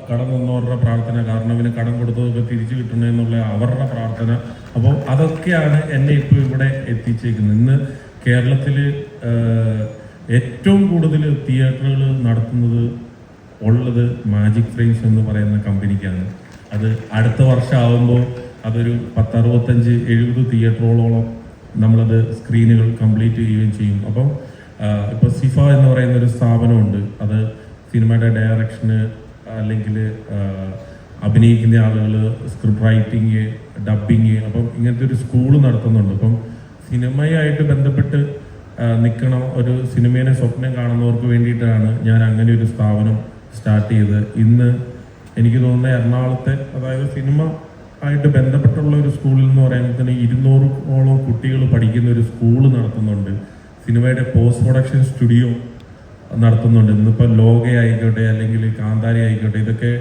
കടം തന്നവരുടെ പ്രാർത്ഥന, കാരണം ഇവന് കടം കൊടുത്തതൊക്കെ തിരിച്ചു കിട്ടണമെന്നുള്ള അവരുടെ പ്രാർത്ഥന. അപ്പോൾ അതൊക്കെയാണ് എന്നെ ഇപ്പോൾ ഇവിടെ എത്തിച്ചേക്കുന്നത്. ഇന്ന് കേരളത്തിൽ ഏറ്റവും കൂടുതൽ തിയേറ്ററുകൾ നടത്തുന്നത് ഉള്ളത് മാജിക് ഫ്രെയിംസ് എന്ന് പറയുന്ന കമ്പനിക്കാണ്. അത് അടുത്ത വർഷമാകുമ്പോൾ അതൊരു 60-65 തിയേറ്ററുകളോളം നമ്മളത് സ്ക്രീനുകൾ കംപ്ലീറ്റ് ചെയ്യുകയും ചെയ്യും. അപ്പം ഇപ്പോൾ സിഫ എന്ന് പറയുന്ന ഒരു സ്ഥാപനമുണ്ട്. അത് സിനിമയുടെ ഡയറക്ഷന് അല്ലെങ്കിൽ അഭിനയിക്കുന്ന ആളുകൾ, സ്ക്രിപ്റ്റ് റൈറ്റിങ്, ഡബിങ്, അപ്പം ഇങ്ങനത്തെ ഒരു സ്കൂൾ നടത്തുന്നുണ്ട്. അപ്പം സിനിമയായിട്ട് ബന്ധപ്പെട്ട് നിൽക്കണം, ഒരു സിനിമയെ സ്വപ്നം കാണുന്നവർക്ക് വേണ്ടിയിട്ടാണ് ഞാൻ അങ്ങനെ ഒരു സ്ഥാപനം സ്റ്റാർട്ട് ചെയ്തത്. ഇന്ന് എനിക്ക് തോന്നുന്ന എറണാകുളത്തെ, അതായത് സിനിമ ആയിട്ട് ബന്ധപ്പെട്ടുള്ള ഒരു സ്കൂളിൽ എന്ന് പറയുമ്പോൾ 200ഓളം കുട്ടികൾ പഠിക്കുന്ന ഒരു സ്കൂൾ നടത്തുന്നുണ്ട്. സിനിമയുടെ പോസ്റ്റ് പ്രൊഡക്ഷൻ സ്റ്റുഡിയോ നടത്തുന്നുണ്ട്. ഇന്നിപ്പോൾ ലോക ആയിക്കോട്ടെ അല്ലെങ്കിൽ കാന്താരി ആയിക്കോട്ടെ, ഇതൊക്കെ